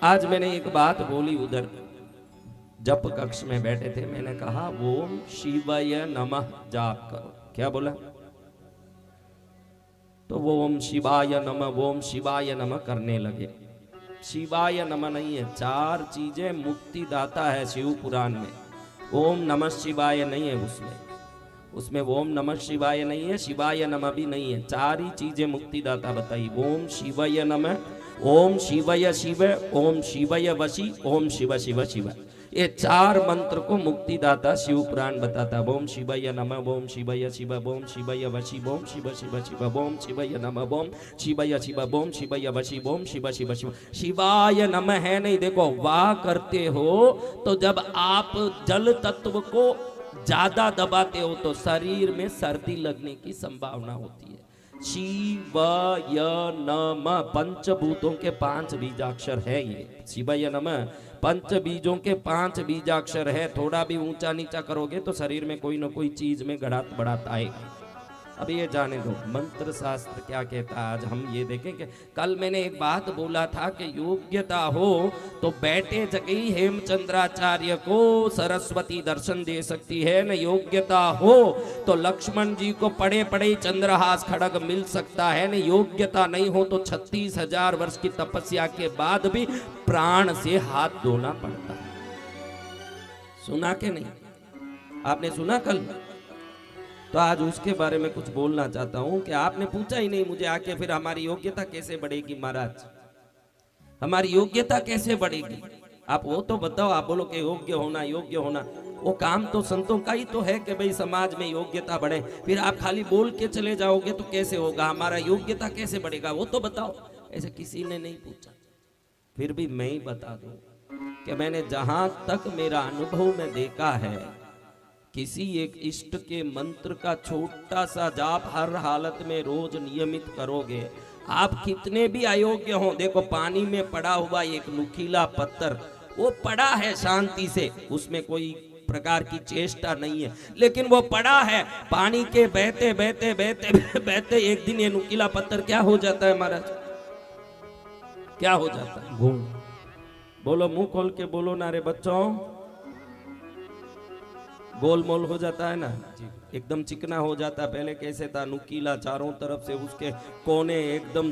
आज मैंने एक बात बोली उधर जप कक्ष में बैठे थे, मैंने कहा ओम शिवाय नमः जाप करो। क्या बोला? तो वो ओम शिवाय नमः ओम शिवाय नमः करने लगे। शिवाय नमः नहीं है, चार चीजें मुक्ति दाता है शिव पुराण में। ओम नमः शिवाय नहीं है उसमें ओम नमः शिवाय नहीं है, शिवाय नमः भी नहीं है। चार ही चीजें मुक्तिदाता बताई। ओम शिवाय नमः, ओम शिवय शिव, ओम शिवय वशी, ओम शिव शिव शिव। ये चार मंत्र को मुक्तिदाता शिव पुराण बताता। ओम शिवय नमः, ओम शिवय शिव, ओम शिवय वशी, ओम शिव शिव शिव, ओम शिवय नमः, ओम शिवय शिव, ओम शिवय वशी, ओम शिव शिव शिव। शिवाय नमः है नहीं। देखो वाह करते हो तो जब आप जल तत्व को ज्यादा दबाते हो तो शरीर में सर्दी लगने की संभावना होती है। शिवाय नमः पंचभूतों के 5 बीजाक्षर है ये। शिवाय नमः पंच बीजों के 5 बीजाक्षर है। थोड़ा भी ऊंचा नीचा करोगे तो शरीर में कोई ना कोई चीज में गड़ात बढ़ात आएगा। अब ये जाने दो मंत्र शास्त्र क्या कहता है। आज हम ये देखेंगे। कल मैंने एक बात बोला था कि योग्यता हो तो बैठे जगह हेमचंद्राचार्य को सरस्वती दर्शन दे सकती है न। योग्यता हो तो लक्ष्मण जी को पड़े पड़े चंद्रहास खड़ग मिल सकता है न। योग्यता नहीं हो तो 36,000 वर्ष की तपस्या के बाद भी प्राण से हाथ धोना पड़ता है। सुना के नहीं? आपने सुना कल? तो आज उसके बारे में कुछ बोलना चाहता हूं कि आपने पूछा ही नहीं मुझे आके फिर हमारी योग्यता कैसे बढ़ेगी महाराज, हमारी योग्यता कैसे बढ़ेगी? आप वो तो बताओ। आप बोलो कि योग्य होना योग्य होना, वो काम तो संतों का ही तो है कि भाई समाज में योग्यता बढ़े। फिर आप खाली बोल के चले जाओगे तो कैसे होगा? हमारा योग्यता कैसे बढ़ेगा वो तो बताओ। ऐसे किसी ने नहीं पूछा। फिर भी मैं ही बता दूं कि मैंने जहां तक मेरा अनुभव में देखा है, किसी एक इष्ट के मंत्र का छोटा सा जाप हर हालत में रोज नियमित करोगे, आप कितने भी अयोग्य हो। देखो पानी में पड़ा हुआ एक नुकीला पत्थर, वो पड़ा है शांति से, उसमें कोई प्रकार की चेष्टा नहीं है, लेकिन वो पड़ा है। पानी के बहते बहते बहते बहते एक दिन ये नुकीला पत्थर क्या हो जाता है महाराज? क्या हो जाता है? घूम। बोलो, मुंह खोल के बोलो ना रे बच्चों। गोलमोल हो जाता है ना, एकदम चिकना हो जाता। पहले कैसे था? नुकीला, चारों तरफ से उसके कोने एकदम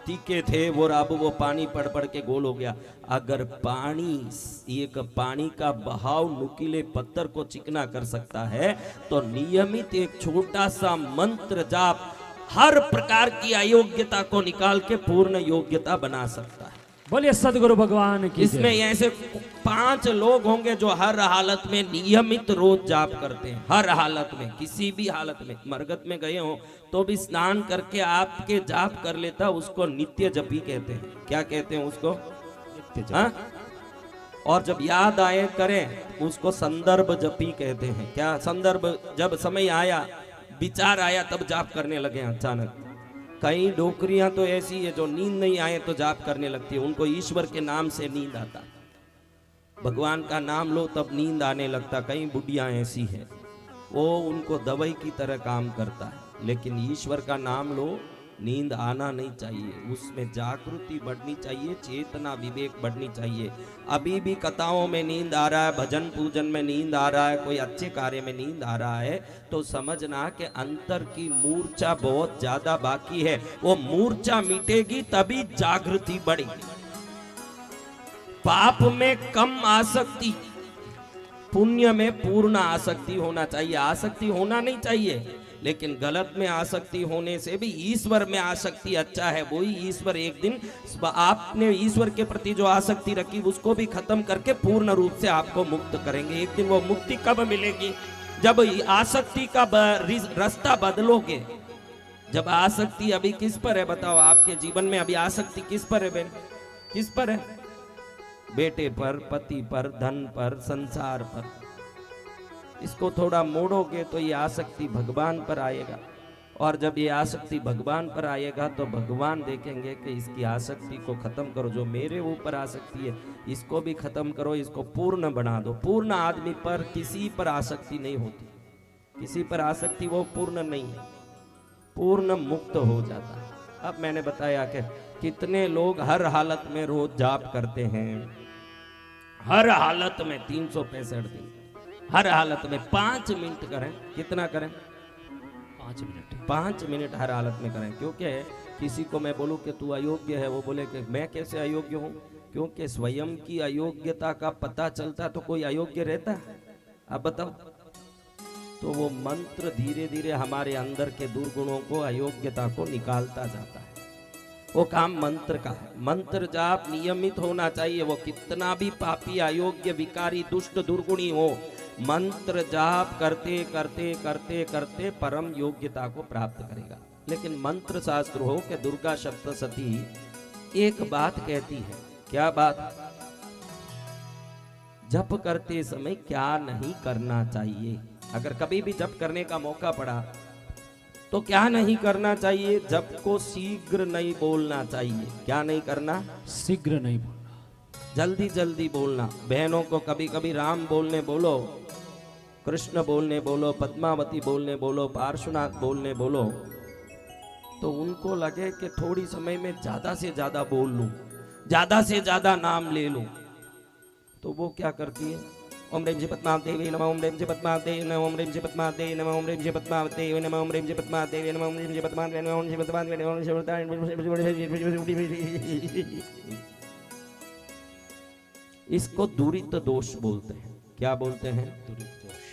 तीखे थे वो, अब वो पानी पड़ पड़ के गोल हो गया। अगर पानी का बहाव नुकीले पत्थर को चिकना कर सकता है तो नियमित एक छोटा सा मंत्र जाप हर प्रकार की अयोग्यता को निकाल के पूर्ण योग्यता बना सकता है। बोलिए सदगुरु भगवान की। इसमें ऐसे 5 लोग होंगे जो हर हालत में नियमित रोज जाप करते हैं। हर हालत में, किसी भी हालत में। मरगत में गए हो तो भी स्नान करके आपके जाप कर लेता, उसको नित्य जपी कहते हैं। क्या कहते हैं उसको? नित्य जपी। और जब याद आए करें उसको संदर्भ जपी कहते हैं। क्या संदर्भ? जब समय आया, विचार आया, तब जाप करने लगे अचानक। कई डोकरियां तो ऐसी है जो नींद नहीं आए तो जाप करने लगती है, उनको ईश्वर के नाम से नींद आता। भगवान का नाम लो तब नींद आने लगता। कई बुढ़ियां ऐसी है, वो उनको दवाई की तरह काम करता है। लेकिन ईश्वर का नाम लो, नींद आना नहीं चाहिए, उसमें जागृति बढ़नी चाहिए, चेतना विवेक बढ़नी चाहिए। अभी भी कथाओं में नींद आ रहा है, भजन पूजन में नींद आ रहा है, कोई अच्छे कार्य में नींद आ रहा है, तो समझना कि अंतर की मूर्छा बहुत ज्यादा बाकी है। वो मूर्छा मिटेगी तभी जागृति बढ़ेगी। पाप में कम आसक्ति, पुण्य में पूर्ण आसक्ति होना चाहिए। आसक्ति होना नहीं चाहिए, लेकिन गलत में आसक्ति होने से भी ईश्वर में आसक्ति अच्छा है। वही ईश्वर एक दिन आपने ईश्वर के प्रति जो आसक्ति रखी उसको भी खत्म करके पूर्ण रूप से आपको मुक्त करेंगे। एक दिन वो मुक्ति कब मिलेगी? जब आसक्ति का रास्ता बदलोगे। जब आसक्ति अभी किस पर है बताओ? आपके जीवन में अभी आसक्ति किस पर है बहन? किस पर है? बेटे पर, पति पर, धन पर, संसार पर। इसको थोड़ा मोड़ोगे तो ये आसक्ति भगवान पर आएगा, और जब ये आसक्ति भगवान पर आएगा तो भगवान देखेंगे कि इसकी आसक्ति को खत्म करो। जो मेरे ऊपर आसक्ति है इसको भी खत्म करो, इसको पूर्ण बना दो। पूर्ण आदमी पर किसी पर आसक्ति नहीं होती, किसी पर आसक्ति वो पूर्ण नहीं है, पूर्ण मुक्त हो जाता है। अब मैंने बताया कि कितने लोग हर हालत में रोज जाप करते हैं, हर हालत में 365 दिन, हर हालत में 5 मिनट करें। कितना करें? 5 मिनट हर हालत में करें। क्योंकि किसी को मैं बोलूं कि तू अयोग्य है, वो बोले कि मैं कैसे अयोग्य हूं? क्योंकि स्वयं की अयोग्यता का पता चलता तो कोई अयोग्य रहता है? आप बताओ। तो वो मंत्र धीरे धीरे हमारे अंदर के दुर्गुणों को, अयोग्यता को निकालता जाता है। वो काम मंत्र का है। मंत्र जाप नियमित होना चाहिए। वो कितना भी पापी, अयोग्य, विकारी, दुष्ट, दुर्गुणी हो, मंत्र जाप करते करते करते करते परम योग्यता को प्राप्त करेगा। लेकिन मंत्र शास्त्र हो कि दुर्गा सप्तशती एक बात कहती है। क्या बात? जप करते समय क्या नहीं करना चाहिए। अगर कभी भी जप करने का मौका पड़ा तो क्या नहीं करना चाहिए? जप को शीघ्र नहीं बोलना चाहिए। क्या नहीं करना? शीघ्र नहीं बोलना, जल्दी जल्दी बोलना। बहनों को कभी कभी राम बोलने बोलो, कृष्ण बोलने बोलो, पद्मावती बोलने बोलो, पार्श्वनाथ बोलने बोलो, तो उनको लगे कि थोड़ी समय में ज्यादा से ज्यादा बोल लूं, ज्यादा से ज्यादा नाम ले लूं। तो वो क्या करती है? ओम रेम जी पद्मावती नमः, ओम रेम जी पद्मावती नमः, ओम रेम जी पद्मावती नमः, ओम रेम जी पद्मावती नमः, ओम रेम जी पद्मावती नमः, ओम रेम जी पद्मावती नमः, ओम रेम जी पद्मावती नमः, ओम रेम जी पद्मावती नमः। इसको दुरित दोष बोलते हैं। क्या बोलते हैं?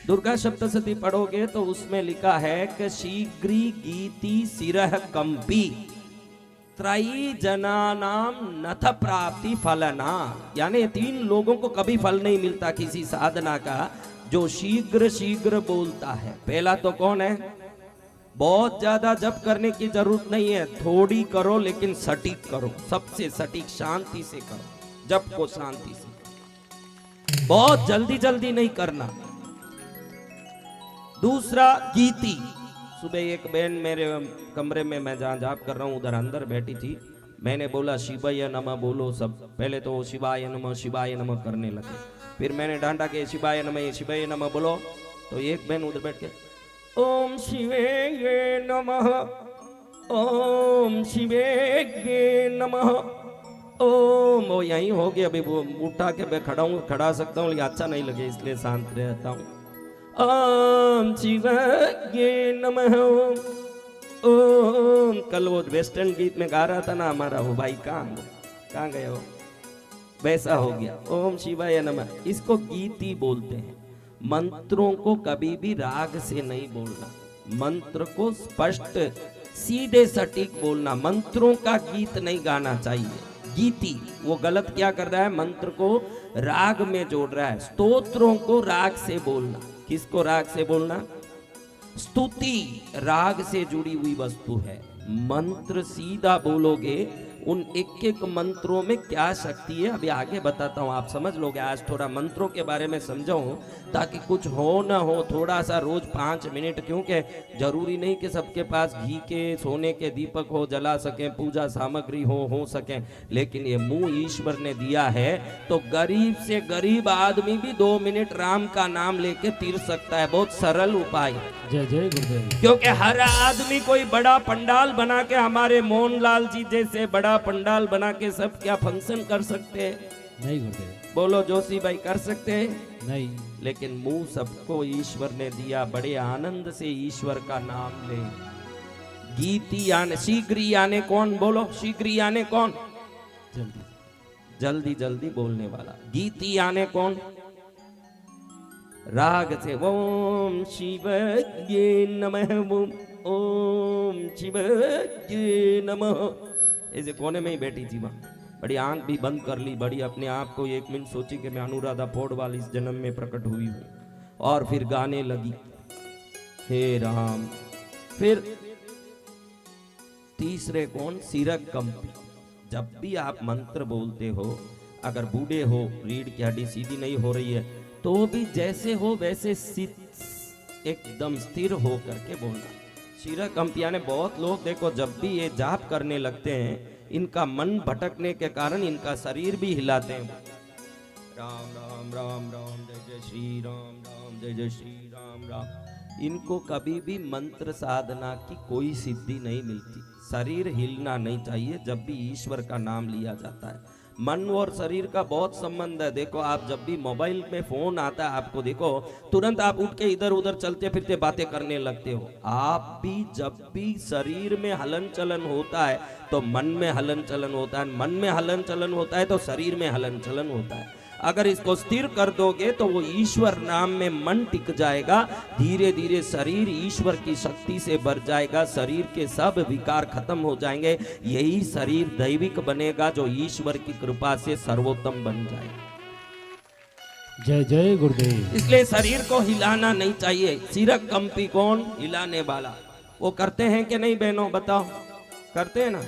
दुर्गा सप्तशती पढ़ोगे तो उसमें लिखा है कि शीघ्री गीति सिरह कंपी त्रयी जनानाम नथ प्राप्ति फलना। यानी 3 लोगों को कभी फल नहीं मिलता किसी साधना का, जो शीघ्र शीघ्र बोलता है। पहला तो कौन है? बहुत ज्यादा जप करने की जरूरत नहीं है, थोड़ी करो लेकिन सटीक करो, सबसे सटीक, शांति से करो जप को, शांति से। बहुत जल्दी जल्दी नहीं करना। दूसरा गीति। सुबह एक बहन मेरे कमरे में, मैं जहाँ जाप कर रहा हूँ उधर अंदर बैठी थी। मैंने बोला शिवाय नमः बोलो सब। पहले तो शिवाय नमः करने लगे। फिर मैंने डांटा के शिवाय नमः बोलो। तो एक बहन उधर बैठ के ओम शिवाय नमः, ओम शिवाय नमः, ओम। वो यहीं हो गया। अभी वो उठा के मैं खड़ा सकता हूँ, लेकिन अच्छा नहीं लगे इसलिए शांत रहता हूँ। ओम शिवाय नमः, ओम। कल वो वेस्टर्न गीत में गा रहा था ना हमारा वो भाई, कहाँ गए हो? वैसा हो गया। ओम शिवाय नमः। इसको गीति बोलते हैं। मंत्रों को कभी भी राग से नहीं बोलना, मंत्र को स्पष्ट सीधे सटीक बोलना। मंत्रों का गीत नहीं गाना चाहिए। गीति वो गलत क्या कर रहा है? मंत्र को राग में जोड़ रहा है। स्तोत्रों को राग से बोलना। किसको राग से बोलना? स्तुति राग से जुड़ी हुई वस्तु है। मंत्र सीधा बोलोगे, उन एक एक मंत्रों में क्या शक्ति है अभी आगे बताता हूँ, आप समझ लोगे। आज थोड़ा मंत्रों के बारे में समझाऊं ताकि कुछ हो ना हो, थोड़ा सा रोज 5 मिनट। क्योंकि जरूरी नहीं कि सबके पास घी के सोने के दीपक हो, जला सके, पूजा सामग्री हो सके, लेकिन ये मुंह ईश्वर ने दिया है तो गरीब से गरीब आदमी भी 2 मिनट राम का नाम लेके तीर सकता है। बहुत सरल उपाय। जय जय गुरुदेव। क्योंकि हर आदमी कोई बड़ा पंडाल बना के, हमारे मोहनलाल जी जैसे बड़ा पंडाल बना के सब क्या फंक्शन कर सकते हैं? नहीं गुरुदेव। बोलो जोशी भाई, कर सकते हैं? नहीं। लेकिन मुंह सबको ईश्वर ने दिया, बड़े आनंद से ईश्वर का नाम ले। गीति यानी शीघ्री, यानी कौन? बोलो शीघ्री यानी कौन? जल्दी जल्दी जल्दी बोलने वाला। गीति यानी कौन? राग से ओम शिवाय नमः, ओम शिवाय नमः। ऐसे कोने में ही बैठी थी वहां, बड़ी आंख भी बंद कर ली, बड़ी अपने आप को 1 मिनट सोची कि मैं अनुराधा पौडवाल इस जन्म में प्रकट हुई हूं, और फिर गाने लगी हे राम। फिर तीसरे कौन? सिरक कंपी। जब भी आप मंत्र बोलते हो, अगर बूढ़े हो, रीढ़ की हड्डी सीधी नहीं हो रही है, तो भी जैसे हो वैसे एकदम स्थिर हो करके बोलना। सिर कंपिया ने बहुत लोग देखो, जब भी ये जाप करने लगते हैं, इनका मन भटकने के कारण इनका शरीर भी हिलाते हैं। राम राम राम राम जय जय श्री राम, राम जय जय श्री राम, राम। इनको कभी भी मंत्र साधना की कोई सिद्धि नहीं मिलती। शरीर हिलना नहीं चाहिए जब भी ईश्वर का नाम लिया जाता है। मन और शरीर का बहुत संबंध है। देखो आप जब भी मोबाइल में फोन आता है आपको, देखो तुरंत आप उठ के इधर उधर चलते फिरते बातें करने लगते हो। आप भी जब भी शरीर में हलन चलन होता है तो मन में हलन चलन होता है, मन में हलन चलन होता है तो शरीर में हलन चलन होता है। अगर इसको स्थिर कर दोगे तो वो ईश्वर नाम में मन टिक जाएगा। धीरे धीरे शरीर ईश्वर की शक्ति से भर जाएगा, शरीर के सब विकार खत्म हो जाएंगे। यही शरीर दैविक बनेगा जो ईश्वर की कृपा से सर्वोत्तम बन जाएगा। जय जय गुरुदेव। इसलिए शरीर को हिलाना नहीं चाहिए। सिरक कंपी कौन? हिलाने वाला। वो करते हैं कि नहीं बहनों, बताओ? करते हैं ना?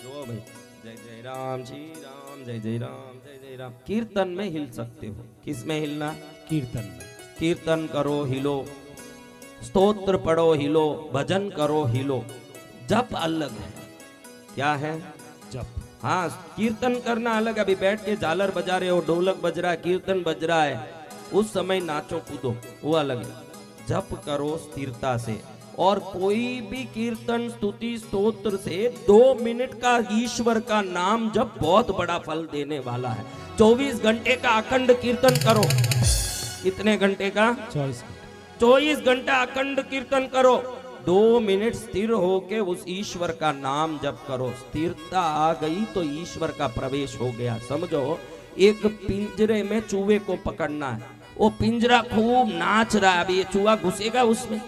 जो भाई जय जय राम श्री राम, जय जय राम, जय जय राम। कीर्तन में हिल सकते हो। किस में हिलना? कीर्तन में। कीर्तन करो हिलो, स्तोत्र पढ़ो हिलो, भजन करो हिलो। जप अलग है। क्या है? जप। हाँ, कीर्तन करना अलग। अभी बैठ के झालर बजा रहे हो, ढोलक बज रहा है, कीर्तन बज रहा है, उस समय नाचो कूदो, वो अलग है। जप करो स्थिरता से। और कोई भी कीर्तन स्तुति स्तोत्र से 2 मिनट का ईश्वर का नाम जब बहुत बड़ा फल देने वाला है। 24 घंटे का अखंड कीर्तन करो। कितने घंटे का? 24 घंटा अखंड कीर्तन करो। 2 मिनट स्थिर होके उस ईश्वर का नाम जप करो। स्थिरता आ गई तो ईश्वर का प्रवेश हो गया। समझो, एक पिंजरे में चूहे को पकड़ना है। वो पिंजरा खूब नाच रहा है, अभी ये चूहा घुसेगा उसमें?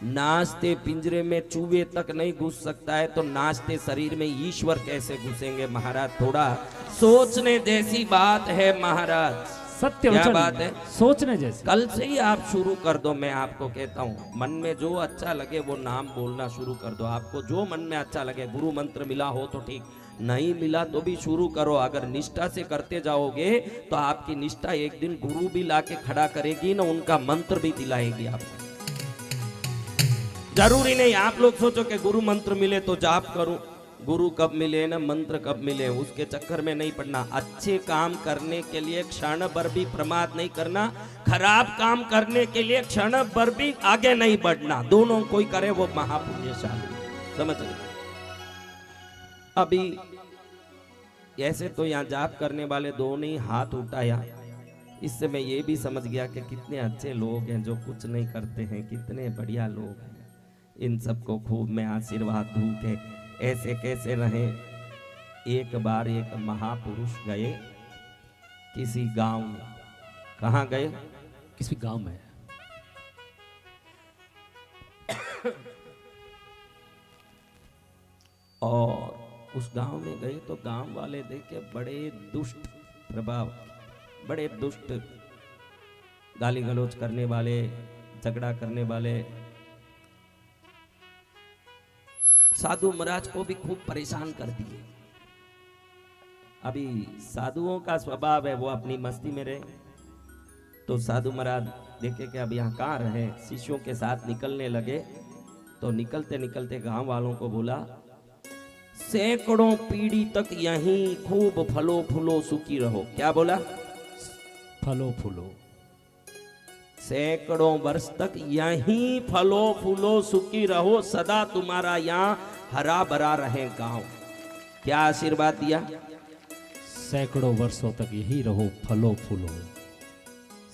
नाचते पिंजरे में चूहे तक नहीं घुस सकता है तो नाचते शरीर में ईश्वर कैसे घुसेंगे? महाराज, थोड़ा सोचने जैसी बात है महाराज। सत्य क्या वचन, बात है? सोचने जैसे। कल से ही आप शुरू कर दो। मैं आपको कहता हूँ, मन में जो अच्छा लगे वो नाम बोलना शुरू कर दो। आपको जो मन में अच्छा लगे, गुरु मंत्र मिला हो तो ठीक, नहीं मिला तो भी शुरू करो। अगर निष्ठा से करते जाओगे तो आपकी निष्ठा एक दिन गुरु भी लाके खड़ा करेगी ना, उनका मंत्र भी दिलाएगी आपको। जरूरी नहीं आप लोग सोचो कि गुरु मंत्र मिले तो जाप करूं। गुरु कब मिले ना मंत्र कब मिले, उसके चक्कर में नहीं पड़ना। अच्छे काम करने के लिए क्षण भर भी प्रमाद नहीं करना, खराब काम करने के लिए क्षण भर भी आगे नहीं बढ़ना। दोनों कोई करे वो महापुण्यशाली। समझ गए? अभी ऐसे तो यहाँ जाप करने वाले दोनों ही हाथ उठाया, इससे मैं ये भी समझ गया कि कितने अच्छे लोग हैं जो कुछ नहीं करते हैं, कितने बढ़िया लोग हैं। इन सबको खूब मैं आशीर्वाद दूं कि ऐसे कैसे रहे। एक बार एक महापुरुष गए किसी गांव में। कहाँ गए? किसी गांव में। और उस गांव में गए तो गांव वाले देखे बड़े दुष्ट प्रभाव, बड़े दुष्ट, गाली गलौज करने वाले, झगड़ा करने वाले। साधु महाराज को भी खूब परेशान कर दिए। अभी साधुओं का स्वभाव है वो अपनी मस्ती में रहे। तो साधु महाराज देखे कि अब यहाँ कहाँ रहे, शिष्यों के साथ निकलने लगे। तो निकलते निकलते गांव वालों को बोला, सैकड़ों पीढ़ी तक यहीं खूब फलो फूलो सुखी रहो। क्या बोला? फलो फूलो। सैकड़ों वर्ष तक यहीं फलो फूलो सुखी रहो, सदा तुम्हारा यहाँ हरा भरा रहे गांव। क्या आशीर्वाद दिया? सैकड़ों वर्षों तक यही रहो, फलो फूलो।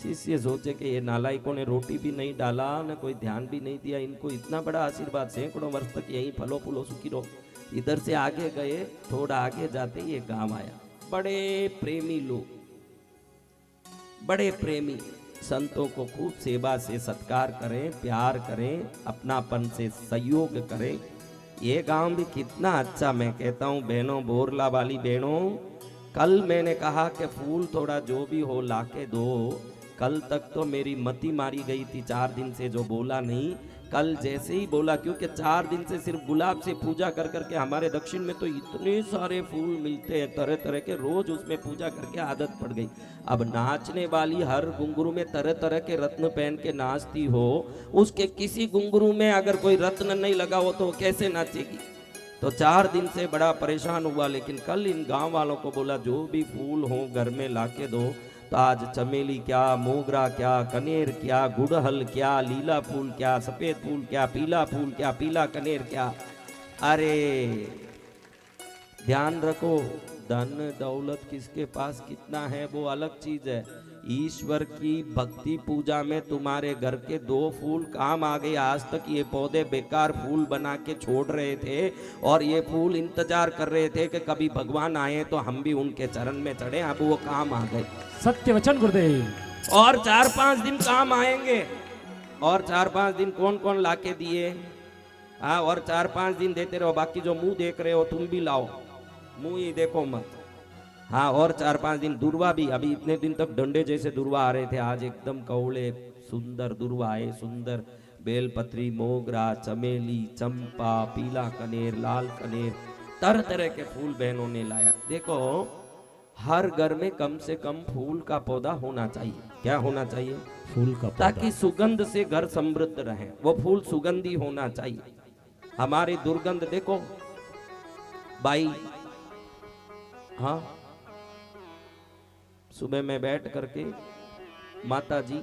शिष्य सोचे कि ये नालायकों ने रोटी भी नहीं डाला, न कोई ध्यान भी नहीं दिया, इनको इतना बड़ा आशीर्वाद, सैकड़ों वर्ष तक यहीं फलो फूलो सुखी रहो। इधर से आगे गए, थोड़ा आगे जाते ये गांव आया। बड़े प्रेमी लोग, बड़े प्रेमी, संतों को खूब सेवा से सत्कार करें, प्यार करें, अपनापन से सहयोग करें। ये गांव भी कितना अच्छा। मैं कहता हूँ बहनों, बोरला वाली बहनों, कल मैंने कहा कि फूल थोड़ा जो भी हो लाके दो। कल तक तो मेरी मति मारी गई थी 4 दिन से, जो बोला नहीं। कल जैसे ही बोला, क्योंकि 4 दिन से सिर्फ गुलाब से पूजा कर करके हमारे दक्षिण में तो इतने सारे फूल मिलते हैं तरह तरह के, रोज उसमें पूजा करके आदत पड़ गई। अब नाचने वाली हर घुंघरू में तरह तरह के रत्न पहन के नाचती हो, उसके किसी घुंघरू में अगर कोई रत्न नहीं लगा हो तो कैसे नाचेगी? तो 4 दिन से बड़ा परेशान हुआ। लेकिन कल इन गांव वालों को बोला जो भी फूल हो घर में लाके दो। ताज चमेली क्या, मोगरा क्या, कनेर क्या, गुड़हल क्या, लीला फूल क्या, सफेद फूल क्या, पीला फूल क्या, पीला कनेर क्या। अरे ध्यान रखो, धन दौलत किसके पास कितना है वो अलग चीज है। ईश्वर की भक्ति पूजा में तुम्हारे घर के 2 फूल काम आ गए। आज तक ये पौधे बेकार फूल बना के छोड़ रहे थे और ये फूल इंतजार कर रहे थे कि कभी भगवान आए तो हम भी उनके चरण में चढ़े। अब वो काम आ गए। सत्य वचन गुरुदेव। और 4-5 दिन काम आएंगे। और 4-5 दिन कौन कौन लाके दिए? हाँ, और 4-5 दिन देते रहो। बाकी जो मुंह देख रहे हो तुम भी लाओ, मुंह ही देखो मत। हाँ, और 4-5 दिन दुर्वा भी। अभी इतने दिन तक डंडे जैसे दुर्वा आ रहे थे, आज एकदम कौड़े सुंदर दुर्वा आए। सुंदर बेलपत्री, मोगरा, चमेली, चंपा, पीला कनेर, लाल कनेर, तरह तरह के फूल बहनों ने लाया। देखो, हर घर में कम से कम फूल का पौधा होना चाहिए। क्या होना चाहिए? फूल का पौधा, ताकि सुगंध से घर समृद्ध रहे। वो फूल सुगंधी होना चाहिए। हमारी दुर्गंध देखो भाई। हाँ, सुबह में बैठ करके माता जी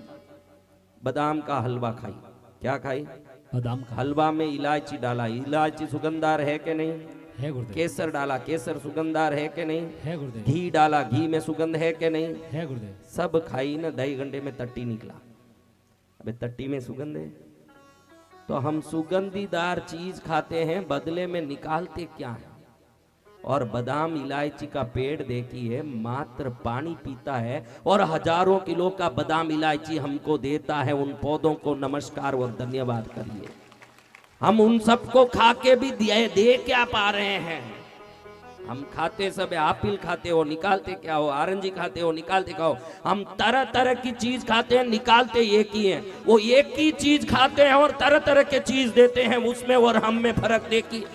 बादाम का हलवा खाई। क्या खाई? बादाम का हलवा में इलायची डाला। इलायची सुगंधदार है कि नहीं? है गुरुदेव। केसर डाला, केसर सुगंधदार है कि नहीं? है गुरुदेव। घी डाला, घी में सुगंध है कि नहीं? है गुरुदेव। सब खाई ना, 2.5 घंटे में टट्टी निकला। अबे टट्टी में सुगंध है। तो हम सुगंधीदार चीज खाते हैं, बदले में निकालते क्या है? और बादाम इलायची का पेड़ देखिए, मात्र पानी पीता है और हजारों किलो का बादाम इलायची हमको देता है। उन पौधों को नमस्कार और धन्यवाद करिए। हम उन सबको खा के भी दे क्या पा रहे हैं? हम खाते सब, आपिल खाते हो निकालते क्या हो, ऑरेंज खाते हो निकालते क्या हो। हम तरह तरह की चीज खाते हैं, निकालते एक ही है। वो एक ही चीज खाते हैं और तरह तरह के चीज देते हैं, उसमें और हम में फर्क देखिए।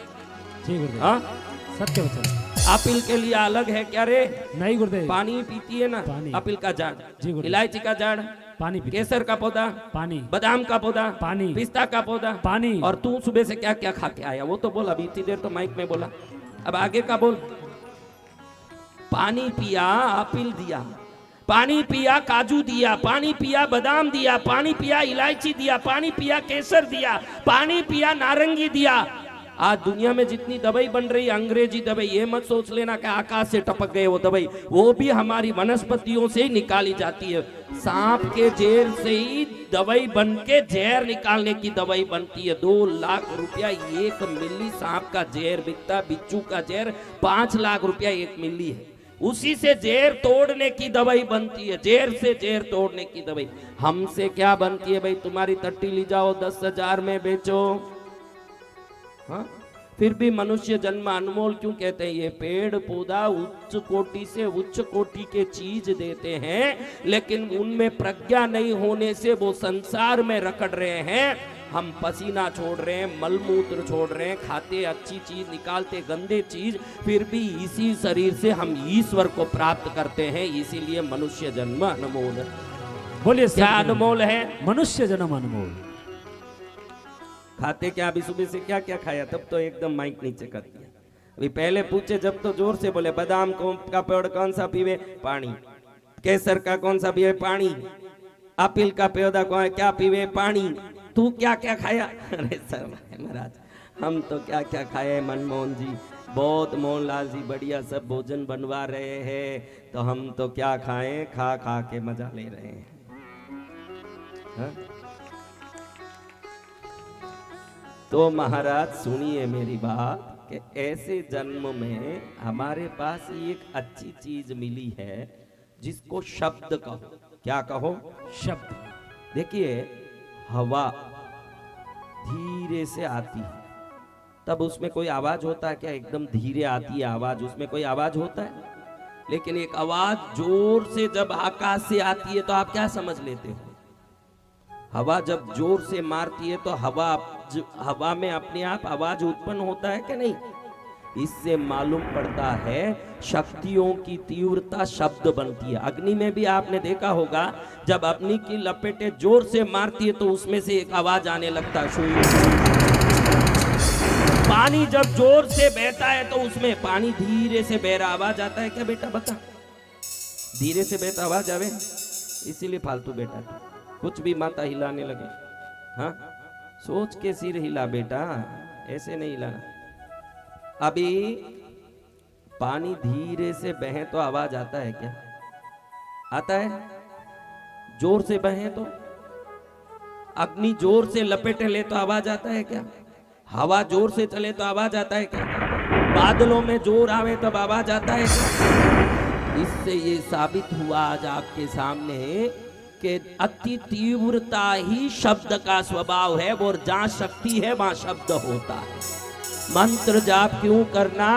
जी गुरुदेव। हाँ, सत्य वचन। आपिल के लिए अलग है क्या रे? नहीं गुरुदेव। पानी पीती है ना, पानी। आपिल का झाड़, जी गुरुदेव। इलायची का झाड़, पानी पीते। केसर का पौधा, पानी। बादाम का पौधा, पानी। पिस्ता का पौधा, पानी। और तू सुबह से क्या क्या खा के आया वो तो बोल। अभी इतनी देर तो माइक में बोला, अब आगे का बोल। पानी पिया, आपिल दिया, पानी पिया, काजू दिया, पानी पिया, बादाम दिया, पानी पिया, इलायची दिया, पानी पिया, केसर दिया, पानी पिया, नारंगी दिया। आज दुनिया में जितनी दवाई बन रही है, अंग्रेजी दवाई, ये मत सोच लेना कि आकाश से टपक गए वो दवाई। वो भी हमारी वनस्पतियों से ही निकाली जाती है। सांप के जहर से ही दवाई बन के जहर निकालने की दवाई बनती है। 2 लाख रुपया 1 मिली सांप का जहर बिकता। बिच्छू का जहर 5 लाख रुपया 1 मिली है। उसी से जहर तोड़ने की दवाई बनती है। जहर से जहर तोड़ने की दवाई हमसे क्या बनती है भाई? तुम्हारी टट्टी ली जाओ, 10,000 में बेचो। हाँ, फिर भी मनुष्य जन्म अनमोल क्यों कहते हैं? ये पेड़ पौधा उच्च कोटि से उच्च कोटि के चीज देते हैं, लेकिन उनमें प्रज्ञा नहीं होने से वो संसार में रकड़ रहे हैं। हम पसीना छोड़ रहे हैं, मलमूत्र छोड़ रहे हैं, खाते अच्छी चीज, निकालते गंदे चीज, फिर भी इसी शरीर से हम ईश्वर को प्राप्त करते हैं। इसीलिए मनुष्य जन्म अनमोल है। बोलिए क्या अनमोल है? मनुष्य जन्म अनमोल। खाते क्या? अभी सुबह से क्या क्या खाया? तब तो एकदम माइक नीचे कर दिया। अभी पहले पूछे जब तो जोर से बोले, बादाम का पेड़ कौन सा पीवे? पानी। केसर का कौन सा पीवे? पानी। आपिल का पौधा कौन क्या पीवे? पानी। तू क्या क्या खाया? अरे सर महाराज, हम तो क्या क्या खाए। मनमोहन जी, बहुत मोहनलाल जी बढ़िया सब भोजन बनवा रहे हैं, तो हम तो क्या खाएं, खा खा के मजा ले रहे हैं। हा? तो महाराज सुनिए मेरी बात, कि ऐसे जन्म में हमारे पास एक अच्छी चीज मिली है जिसको शब्द कहो। क्या कहो? शब्द। देखिए, हवा धीरे से आती है, तब उसमें कोई आवाज होता है क्या? एकदम धीरे आती है आवाज, उसमें कोई आवाज होता है? लेकिन एक आवाज जोर से जब आकाश से आती है तो आप क्या समझ लेते हो? हवा जब जोर से मारती है तो हवा में अपने आप आवाज उत्पन्न होता है कि नहीं? इससे मालूम पड़ता है शक्तियों की तीव्रता शब्द बनती है। अग्नि में भी आपने देखा होगा, जब अग्नि की लपेटें जोर से मारती है तो उसमें से एक आवाज आने लगता है। पानी जब जोर से बहता है तो उसमें पानी धीरे से बह रहा, आवाज आता है क्या बेटा? बता। धीरे से बेटा आवाज आवे, इसीलिए फालतू बेटा कुछ भी माता हिलाने लगे। हाँ, सोच के सिर हिला बेटा, ऐसे नहीं हिलाना। अभी पानी धीरे से बहे तो आवाज आता है क्या? आता है? जोर से बहे तो? अग्नि जोर से लपेटे ले तो आवाज आता है क्या? हवा जोर से चले तो आवाज आता है क्या? बादलों में जोर आवे तब आवाज आता है क्या? इससे ये साबित हुआ आज आपके सामने कि अति तीव्रता ही शब्द का स्वभाव है, और जहां शक्ति है वहां शब्द होता है। मंत्र जाप क्यों करना?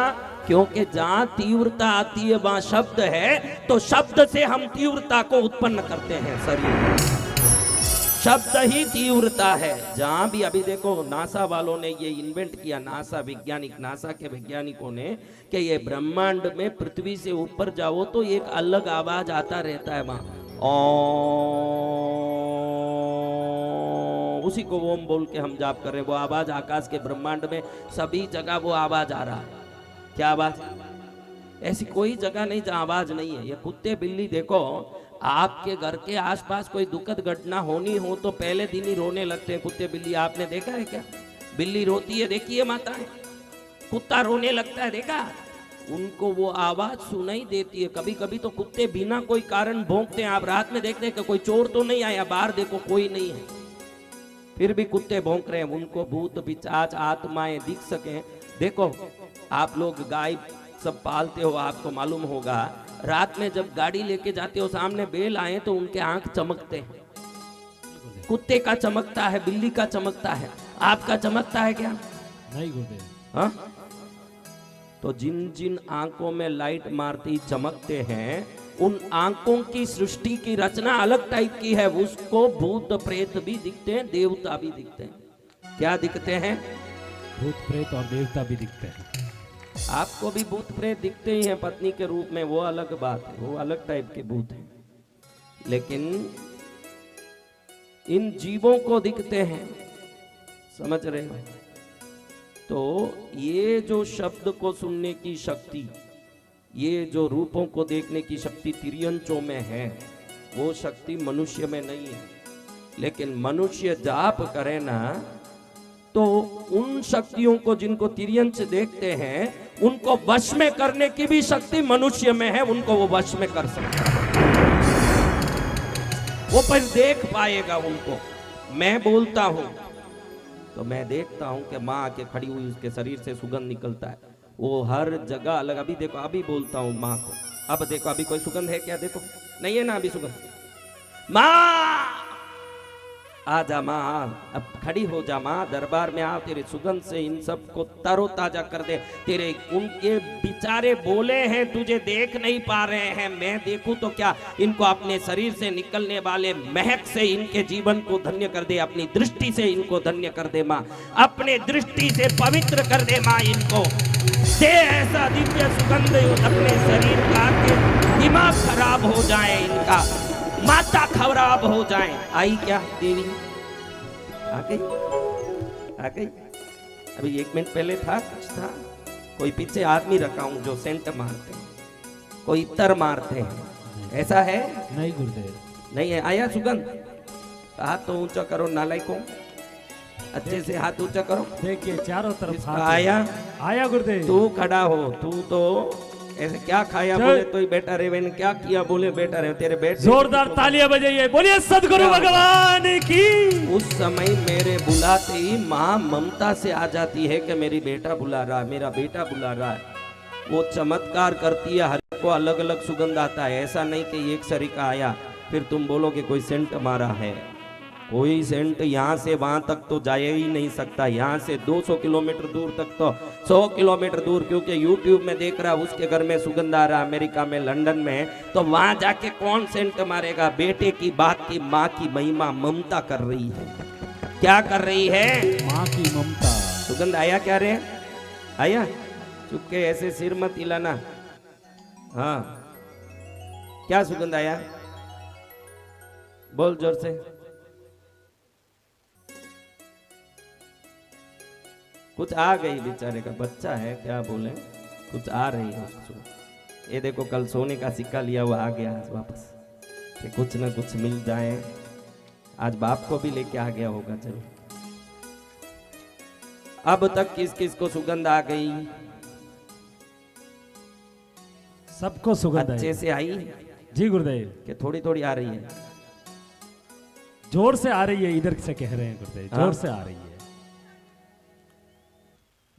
क्योंकि जहां तीव्रता आती है वहां शब्द है, तो शब्द से हम तीव्रता को उत्पन्न करते हैं शरीर में। शब्द ही तीव्रता है। जहां भी अभी देखो नासा वालों ने ये इन्वेंट किया, नासा वैज्ञानिक, नासा के वैज्ञानिकों ने, कि ये ब्रह्मांड में पृथ्वी से ऊपर जाओ तो एक अलग आवाज आता रहता है वहां, उसी को ओम बोल के हम जाप कर रहे हैं। वो आवाज आकाश के ब्रह्मांड में सभी जगह वो आवाज आ रहा है। क्या आवाज? ऐसी कोई जगह नहीं जहां आवाज नहीं है। ये कुत्ते बिल्ली देखो, आपके घर के आसपास कोई दुखद घटना होनी हो तो पहले दिन ही रोने लगते हैं कुत्ते बिल्ली। आपने देखा है क्या? बिल्ली रोती है, देखिए माताएं, कुत्ता रोने लगता है, देखा? उनको वो आवाज सुनाई देती है। कभी कभी तो कुत्ते बिना कोई कारण भौंकते हैं। आप रात में देखते हैं कि कोई चोर तो नहीं आया, बाहर देखो कोई नहीं है, फिर भी कुत्ते भौंक रहे हैं। उनको भूत पिशाच आत्माएं दिख सके। देखो आप लोग गाय सब पालते हो, आपको मालूम होगा, रात में जब गाड़ी लेके जाते हो सामने बैल आए तो उनके आंख चमकते हैं। कुत्ते का चमकता है, बिल्ली का चमकता है, आपका चमकता है क्या? नहीं गुरुदेव। हाँ, तो जिन जिन आंखों में लाइट मारती चमकते हैं, उन आंखों की सृष्टि की रचना अलग टाइप की है। उसको भूत प्रेत भी दिखते हैं, देवता भी दिखते हैं। क्या दिखते हैं? भूत प्रेत और देवता भी दिखते हैं। आपको भी भूत प्रेत दिखते ही हैं पत्नी के रूप में, वो अलग बात है, वो अलग टाइप के भूत हैं। लेकिन इन जीवों को दिखते हैं, समझ रहे हो? तो ये जो शब्द को सुनने की शक्ति, ये जो रूपों को देखने की शक्ति तिर्यंचों में है, वो शक्ति मनुष्य में नहीं है। लेकिन मनुष्य जाप करे ना, तो उन शक्तियों को जिनको तिर्यंच देखते हैं, उनको वश में करने की भी शक्ति मनुष्य में है। उनको वो वश में कर सकता है, वो पर देख पाएगा उनको। मैं बोलता हूं तो मैं देखता हूं कि माँ आके खड़ी हुई, उसके शरीर से सुगंध निकलता है, वो हर जगह अलग। अभी देखो, अभी बोलता हूं माँ को, अब देखो अभी कोई सुगंध है क्या? देखो नहीं है ना अभी सुगंध। माँ आजा माँ, अब खड़ी हो जा माँ, दरबार में आ, तेरे सुगंध से इन सब को तरोताजा कर दे। तेरे उनके बेचारे बोले हैं, तुझे देख नहीं पा रहे हैं, मैं देखूं तो क्या, इनको अपने शरीर से निकलने वाले महक से इनके जीवन को धन्य कर दे, अपनी दृष्टि से इनको धन्य कर दे माँ, अपने दृष्टि से पवित्र कर दे माँ, इनको दे ऐसा दिव्य सुगंध अपने शरीर का कि दिमाग खराब हो जाए इनका, माता खराब हो जाए। आई क्या देवी? आ गई, आ गई। अभी 1 मिनट पहले था, कुछ था, कोई पीछे आदमी रखा हूं जो सेंट मारते हैं, कोई इतर मारते हैं, ऐसा है? नहीं गुरुदेव। नहीं है। आया सुगंध? हाथ तो ऊंचा करो नालायकों, अच्छे से हाथ ऊंचा करो। देखिए चारों तरफ हाथ आया? आया गुरुदेव। तू खड़ा हो, तू तो ऐसे क्या खाया बोले तो ही बेटा रे, मैंने क्या किया बोले बेटा रे, तेरे बेटे जोरदार तालियां बजाइए, बोलिए सदगुरु भगवान की। उस समय मेरे बुलाते ही माँ ममता से आ जाती है कि मेरी बेटा बुला रहा है, मेरा बेटा बुला रहा है। वो चमत्कार करती है, हर को अलग अलग सुगंध आता है। ऐसा नहीं कि एक सरीका आया फिर तुम बोलोगे कोई सेंट मारा है। कोई सेंट यहाँ से वहां तक तो जा ही नहीं सकता, यहाँ से 200 किलोमीटर दूर तक, तो 100 किलोमीटर दूर, क्योंकि यूट्यूब में देख रहा उसके घर में सुगंध आ रहा, अमेरिका में, लंदन में, तो वहां जाके कौन सेंट मारेगा? बेटे की बात की माँ की महिमा ममता कर रही है। क्या कर रही है? माँ की ममता। सुगंध आया क्या रे? आया? चुपके ऐसे सिर मत हिलाना। हाँ, क्या सुगंध आया? बोल जोर से। कुछ आ गई, बेचारे का बच्चा है, क्या बोले, कुछ आ रही है उसको। ये देखो कल सोने का सिक्का लिया हुआ आ गया आज वापस, कि कुछ ना कुछ मिल जाए। आज बाप को भी लेके आ गया होगा चलो। अब तक किस किस को सुगंध आ गई? सबको सुगंध अच्छे है से आई जी गुरुदेव। कि थोड़ी थोड़ी आ रही है? जोर से आ रही है, इधर से कह रहे हैं गुरुदेव, हाँ? जोर से आ रही है।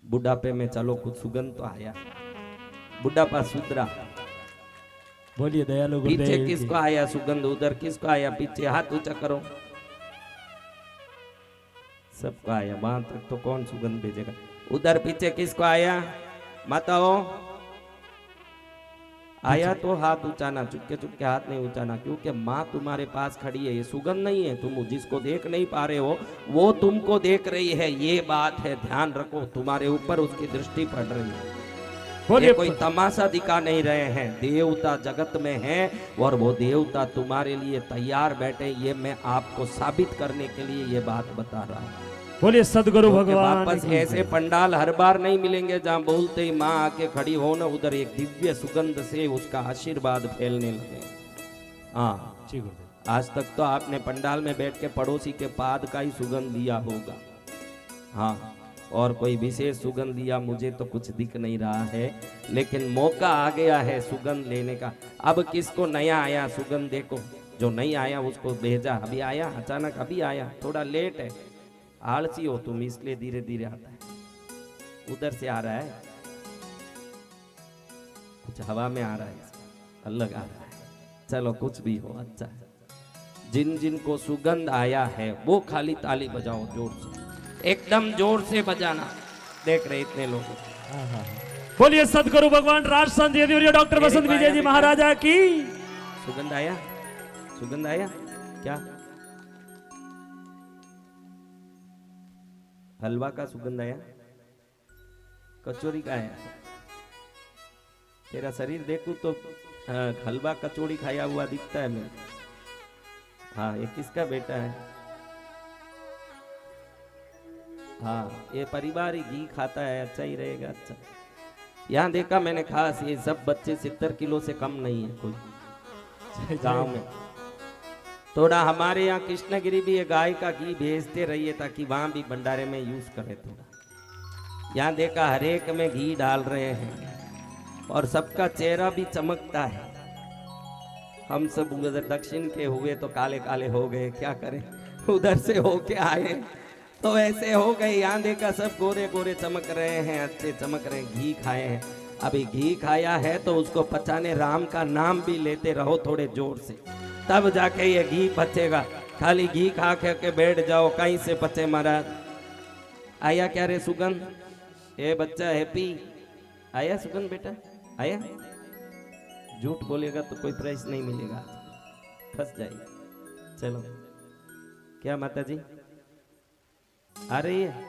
बुढ़ापे में चलो कुछ सुगंध तो आया, बुढ़ापा सुधरा। बोलिए दयालु पीछे गुरुदेव की। किसको आया सुगंध? उधर किसको आया? पीछे हाथ ऊंचा करो। सबको आया, वहां तक तो कौन सुगंध भेजेगा? उधर पीछे किसको आया? माताओ आया तो हाथ ऊंचाना, चुपके चुपके हाथ नहीं ऊंचाना, क्योंकि माँ तुम्हारे पास खड़ी है। ये सुगंध नहीं है, तुम जिसको देख नहीं पा रहे हो वो तुमको देख रही है, ये बात है, ध्यान रखो। तुम्हारे ऊपर उसकी दृष्टि पड़ रही है। ये बोलिए कोई तमाशा दिखा नहीं रहे हैं, देवता जगत में है और वो देवता तुम्हारे लिए तैयार बैठे। ये मैं आपको साबित करने के लिए ये बात बता रहा हूँ। बोलिए सदगुरु भगवान वापस की ऐसे जय। पंडाल हर बार नहीं मिलेंगे जहां बोलते ही माँ आके खड़ी हो ना, उधर एक दिव्य सुगंध से उसका आशीर्वाद फैलने लगे। हाँ, जी गुरुदेव। आज तक तो आपने पंडाल में बैठ के पड़ोसी के पाद का ही सुगंध लिया होगा। हाँ, और कोई विशेष सुगंध लिया मुझे तो कुछ दिख नहीं रहा है, लेकिन मौका आ गया है सुगंध लेने का। अब किसको नया आया सुगंध? देखो, जो नहीं आया उसको भेजा। अभी आया, अचानक अभी आया, थोड़ा लेट है। आलसी हो तुम इसलिए धीरे धीरे आता है। उधर से आ रहा है, कुछ हवा में आ रहा है, अलग आ रहा है। चलो कुछ भी हो, अच्छा है। जिन जिन को सुगंध आया है वो खाली ताली बजाओ जोर से, एकदम जोर से बजाना। देख रहे इतने लोग। हाँ, हाँ, हाँ। बोलिए सदगुरु भगवान राजसंत यदुवीर डॉक्टर बसंत विजय जी महाराजा की। सुगंध आया? सुगंध आया क्या? हलवा का सुगंध आया? कचौरी का आया? तेरा शरीर देखूं तो हलवा कचौड़ी खाया हुआ दिखता है मेरे। हाँ, ये किसका बेटा है? हाँ, ये परिवार ही घी खाता है, अच्छा ही रहेगा। अच्छा, यहाँ देखा मैंने खास, ये सब बच्चे 70 किलो से कम नहीं है कोई गांव में। थोड़ा हमारे यहाँ कृष्णगिरी भी ये गाय का घी भेजते रहिए ताकि वहां भी भंडारे में यूज करें थोड़ा। यहाँ देखा हर एक में घी डाल रहे हैं और सबका चेहरा भी चमकता है। हम सब उधर दक्षिण के हुए तो काले काले हो गए, क्या करें, उधर से होके आए तो ऐसे हो गए। यहाँ देखा सब गोरे गोरे चमक रहे हैं, अच्छे चमक रहे हैं, घी खाए हैं। अभी घी खाया है तो उसको पचाने राम का नाम भी लेते रहो थोड़े जोर से, तब जाके ये घी पचेगा। खाली घी खा के बैठ जाओ, कहीं से पचे महाराज। आया क्या रे सुगंध? ए बच्चा हैप्पी, आया सुगंध बेटा? आया? झूठ बोलेगा तो कोई प्राइस नहीं मिलेगा, फंस जाएगा। चलो, क्या माता जी आ रही है?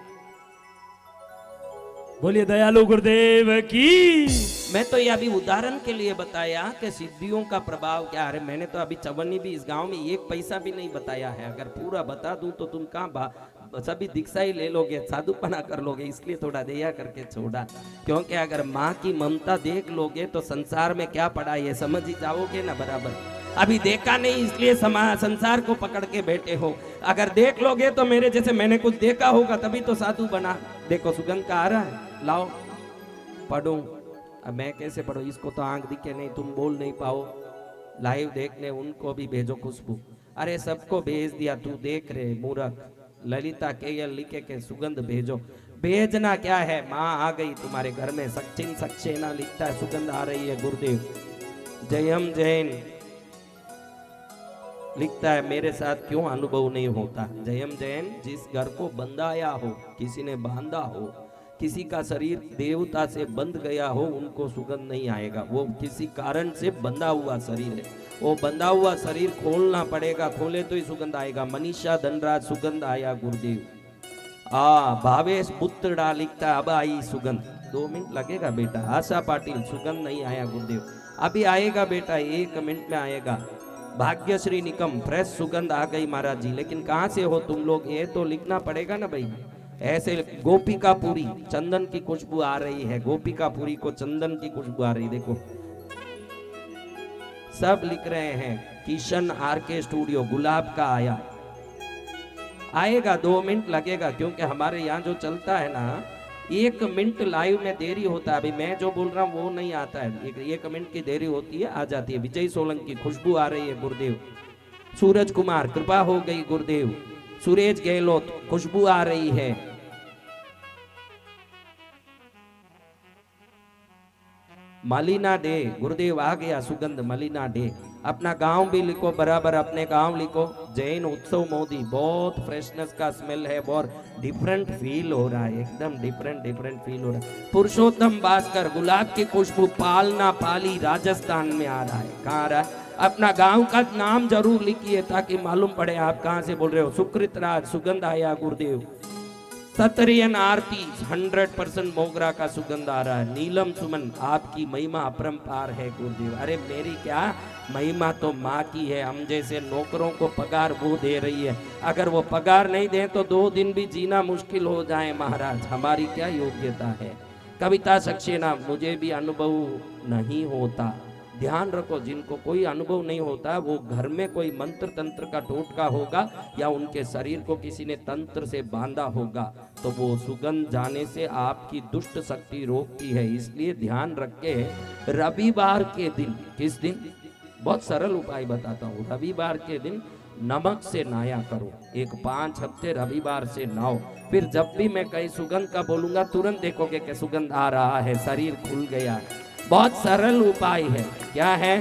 बोलिए दयालु गुरुदेव की। मैं तो ये अभी उदाहरण के लिए बताया कि सिद्धियों का प्रभाव क्या है। मैंने तो अभी चवन्नी भी इस गांव में 1 पैसा भी नहीं बताया है। अगर पूरा बता दूं तो तुम कहाँ सभी दीक्षा ही ले लोगे, साधुपना कर लोगे, इसलिए थोड़ा दया करके छोड़ा। क्योंकि अगर माँ की ममता देख लोगे तो संसार में क्या पड़ा ये समझ ही जाओगे ना बराबर। अभी देखा नहीं इसलिए संसार को पकड़ के बैठे हो। अगर देख लोगे तो मेरे जैसे मैंने कुछ देखा होगा तभी तो साधु बना। देखो सुगंध का आ रहा है, लाओ पढ़ूं। अब मैं कैसे पढ़ूं? इसको तो आंख दिखे नहीं, तुम बोल नहीं पाओ। लाइव देखने उनको भी भेजो खुशबू। अरे सबको भेज दिया, तू देख रहे मूर्ख। ललिता के लिखे के सुगंध भेजो। भेजना क्या है, माँ आ गई तुम्हारे घर में। सचिन सक्सेना लिखता है सुगंध आ रही है गुरुदेव। जयम जैन लिखता है मेरे साथ क्यों अनुभव नहीं होता। जयम जैन, जिस घर को बंधाया हो, किसी ने बांधा हो, किसी का शरीर देवता से बंध गया हो, उनको सुगंध नहीं आएगा। वो किसी कारण से बंधा हुआ शरीर है, वो बंधा हुआ शरीर खोलना पड़ेगा, खोले तो ही सुगंध आएगा। मनीषा धनराज सुगंध आया गुरुदेव। भावेश पुत्रड़ा लिखता अब आई सुगंध। 2 मिनट लगेगा बेटा। आशा पाटिल सुगंध नहीं आया गुरुदेव, अभी आएगा बेटा, 1 मिनट में आएगा। भाग्यश्री निकम फ्रेश सुगंध आ गई महाराज जी। लेकिन कहाँ से हो तुम लोग, ये तो लिखना पड़ेगा ना भाई। ऐसे गोपिका पूरी चंदन की खुशबू आ रही है, गोपिका पूरी को चंदन की खुशबू आ रही। देखो सब लिख रहे हैं किशन आरके स्टूडियो गुलाब का आया। आएगा 2 मिनट लगेगा, क्योंकि हमारे यहाँ जो चलता है ना 1 मिनट लाइव में देरी होता है। अभी मैं जो बोल रहा हूँ वो नहीं आता है, 1 मिनट की देरी होती है, आ जाती है। विजय सोलंकी खुशबू आ रही है गुरुदेव। सूरज कुमार कृपा हो गई गुरुदेव। सुरेश गहलोत खुशबू आ रही है। मलिना डे गुरुदेव आ गया, सुगंध मलिना डे। अपना गांव भी लिखो बराबर, अपने गांव लिखो। जैन उत्सव मोदी, बहुत फ्रेशनेस का स्मेल है, बहुत डिफरेंट फील हो रहा है, एकदम डिफरेंट फील हो रहा है। पुरुषोत्तम भास्कर गुलाब की खुशबू पालना पाली राजस्थान में आ रहा है। कहाँ आ रहा है? अपना गांव का नाम जरूर लिखिए ताकि मालूम पड़े आप कहां से बोल रहे हो। सुकृत राज सुगंध आया गुरुदेव। सतरियन आरती 100% मोगरा का सुगंध आ रहा है। नीलम सुमन आपकी महिमा अपरंपार है गुरुदेव। अरे मेरी क्या महिमा, तो माँ की है। हम जैसे नौकरों को पगार वो दे रही है, अगर वो पगार नहीं दे तो 2 दिन भी जीना मुश्किल हो जाए महाराज। हमारी क्या योग्यता है। कविता सक्सेना मुझे भी अनुभव नहीं होता। ध्यान रखो, जिनको कोई अनुभव नहीं होता वो घर में कोई मंत्र तंत्र का टोटका होगा या उनके शरीर को किसी ने तंत्र से बांधा होगा, तो वो सुगंध जाने से आपकी दुष्ट शक्ति रोकती है। इसलिए ध्यान रखे रविवार के दिन, किस दिन, बहुत सरल उपाय बताता हूँ। रविवार के दिन नमक से नहाया करो। एक 5 हफ्ते रविवार से नहाओ। फिर जब भी मैं कहीं सुगंध का बोलूंगा तुरंत देखोगे कि सुगंध आ रहा है, शरीर खुल गया। बहुत सरल उपाय है। क्या है?